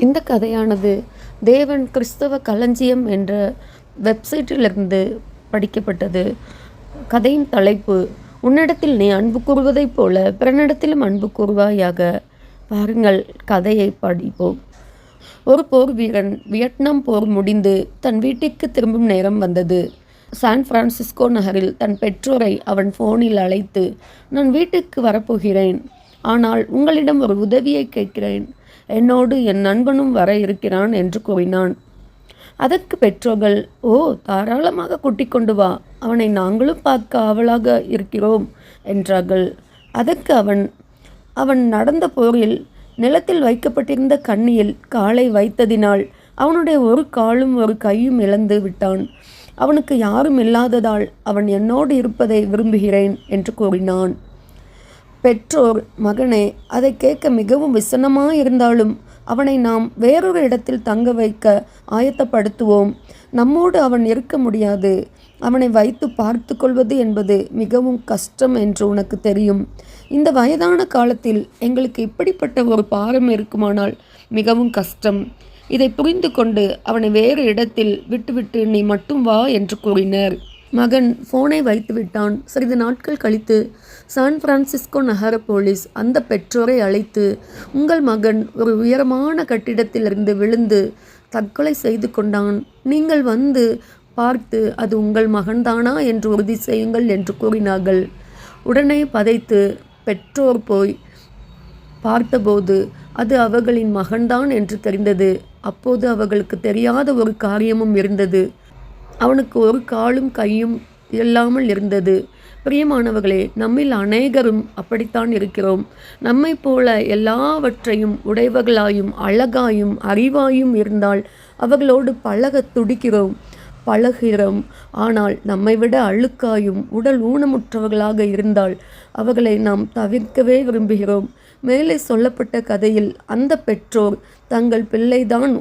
இந்த கதையானது தேவன் கிறிஸ்தவ களஞ்சியம் என்ற வெப்சைட்டிலிருந்து படிக்கப்பட்டது. கதையின் தலைப்பு, உன்னிடத்தில் நீ அன்பு கூறுவதைப் போல பிறனிடத்திலும் அன்பு கூறுவாயாக. பாருங்கள், கதையை படிப்போம். ஒரு போர் வீரன் வியட்நாம் போர் முடிந்து தன் வீட்டிற்கு திரும்பும் நேரம் வந்தது. சான் பிரான்சிஸ்கோ நகரில் தன் பெற்றோரை அவன் போனில் அழைத்து, நான் வீட்டுக்கு வரப்போகிறேன், ஆனால் உங்களிடம் ஒரு உதவியை கேட்கிறேன், என்னோடு என் நண்பனும் வர இருக்கிறான் என்று கூறினான். அதற்கு பெற்றோர்கள், ஓ, தாராளமாக கூட்டிக் கொண்டு வா, அவனை நாங்களும் பார்க்க ஆவலாக இருக்கிறோம் என்றார்கள். அதற்கு அவன் நடந்த போரில் நிலத்தில் வைக்கப்பட்டிருந்த கண்ணியில் காலை வைத்ததினால் அவனுடைய ஒரு காலும் ஒரு கையும் இழந்து விட்டான். அவனுக்கு யாரும் இல்லாததால் அவன் என்னோடு இருப்பதை விரும்புகிறேன் என்று கூறினான். பெற்றோர், மகனே, அதை கேட்க மிகவும் விசனமாயிருந்தாலும் அவனை நாம் வேறொரு இடத்தில் தங்க வைக்க ஆயத்தப்படுத்துவோம். நம்மோடு அவன் இருக்க முடியாது. அவனை வைத்து பார்த்து கொள்வது என்பது மிகவும் கஷ்டம் என்று உனக்கு தெரியும். இந்த வயதான காலத்தில் எங்களுக்கு இப்படிப்பட்ட ஒரு பாரம் இருக்குமானால் மிகவும் கஷ்டம். இதை புரிந்து கொண்டு அவனை வேறு இடத்தில் விட்டுவிட்டு நீ மட்டும் வா என்று கூறினர். மகன் போனை வைத்து விட்டான். சிறிது நாட்கள் கழித்து சான் பிரான்சிஸ்கோ நகர போலீஸ் அந்த பெற்றோரை அழைத்து, உங்கள் மகன் ஒரு உயரமான கட்டிடத்திலிருந்து விழுந்து தற்கொலை செய்து கொண்டான். நீங்கள் வந்து பார்த்து அது உங்கள் மகன்தானா என்று உறுதி செய்யுங்கள் என்று கூறினார்கள். உடனே பதைத்து பெற்றோர் போய் பார்த்தபோது அது அவர்களின் மகன்தான் என்று தெரிந்தது. அப்போது அவர்களுக்கு தெரியாத ஒரு காரியமும் இருந்தது. அவனுக்கு ஒரு காலும் கையும் இல்லாமல் இருந்தது. பிரியமானவர்களே, நம்மில் அநேகரும் அப்படித்தான் இருக்கிறோம். நம்மை போல எல்லாவற்றையும் உடையவர்களாயும் அழகாயும் அறிவாயும் இருந்தால் அவர்களோடு பழகுகிறோம். ஆனால் நம்மை விட அழுக்காயும் உடல் ஊனமுற்றவர்களாக இருந்தால் அவர்களை நாம் தவிர்க்கவே விரும்புகிறோம். மேலே சொல்லப்பட்ட கதையில் அந்த பெற்றோர் தங்கள் பிள்ளைதான்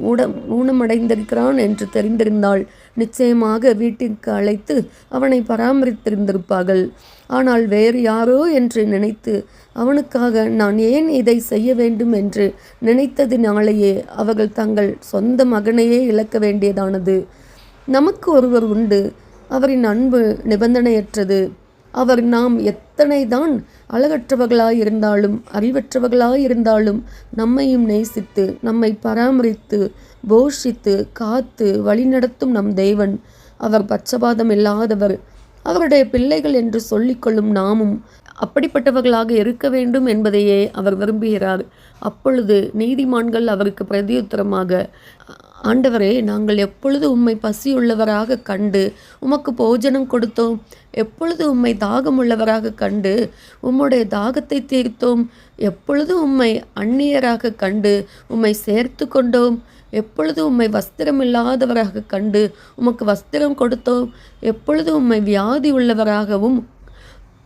ஊனமடைந்திருக்கிறான் என்று தெரிந்திருந்தால் நிச்சயமாக வீட்டிற்கு அழைத்து அவனை பராமரித்திருந்திருப்பார்கள். ஆனால் வேறு யாரோ என்று நினைத்து அவனுக்காக நான் ஏன் இதை செய்ய வேண்டும் என்று நினைத்ததினாலேயே அவர்கள் தங்கள் சொந்த மகனையே இழக்க வேண்டியதானது. நமக்கு ஒருவர் உண்டு. அவரின் அன்பு நிபந்தனையற்றது. அவர் நாம் எத்தனை தான் அழகற்றவர்களாயிருந்தாலும் அறிவற்றவர்களாயிருந்தாலும் நம்மையும் நேசித்து நம்மை பராமரித்து போஷித்து காத்து வழிநடத்தும் நம் தேவன். அவர் பட்சபாதம் இல்லாதவர். அவருடைய பிள்ளைகள் என்று சொல்லிக்கொள்ளும் நாமும் அப்படிப்பட்டவர்களாக இருக்க வேண்டும் என்பதையே அவர் விரும்புகிறார். அப்பொழுது நீதிமான்கள் அவருக்கு பிரதியுத்தரமாக, ஆண்டவரே, நாங்கள் எப்பொழுது உம்மை பசியுள்ளவராக கண்டு உமக்கு போஜனம் கொடுத்தோம்? எப்பொழுது உம்மை தாகமுள்ளவராக கண்டு உம்முடைய தாகத்தை தீர்த்தோம்? எப்பொழுது உம்மை அந்நியராக கண்டு உம்மை சேர்த்து கொண்டோம்? எப்பொழுது உம்மை வஸ்திரமில்லாதவராக கண்டு உமக்கு வஸ்திரம் கொடுத்தோம்? எப்பொழுது உம்மை வியாதி உள்ளவராகவும்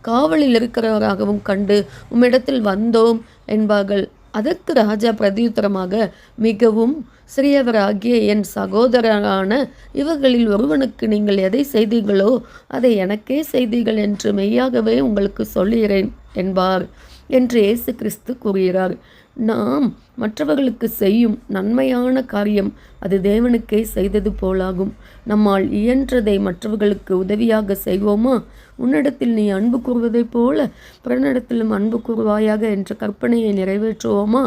காவலில் இருக்கிறவராகவும் கண்டு உம்மிடத்தில் வந்தோம் என்பார்கள். அதற்கு ராஜா பிரதியுத்தரமாக, மிகவும் சிறியவராகிய என் சகோதரரான இவர்களில் ஒருவனுக்கு நீங்கள் எதை செய்தீர்களோ அதை எனக்கே செய்தீர்கள் என்று மெய்யாகவே உங்களுக்கு சொல்லுகிறேன் என்பார் என்று இயேசு கிறிஸ்து கூறுகிறார். நாம் மற்றவர்களுக்கு செய்யும் நன்மையான காரியம் அது தேவனுக்கே செய்தது போலாகும். நம்மால் இயன்றதை மற்றவர்களுக்கு உதவியாக செய்வோமா? உன்னிடத்தில் நீ அன்பு கூறுவதைப் போல பிறனிடத்திலும் அன்பு கூறுவாயாக என்ற கற்பனையை நிறைவேற்றுவோமா?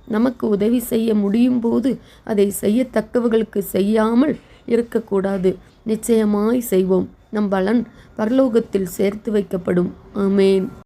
நமக்கு உதவி செய்ய முடியும் போது அதை செய்யத்தக்கவர்களுக்கு செய்யாமல் இருக்கக்கூடாது. நிச்சயமாய் செய்வோம். நம் பலன் பரலோகத்தில் சேர்த்து வைக்கப்படும். ஆமேன்.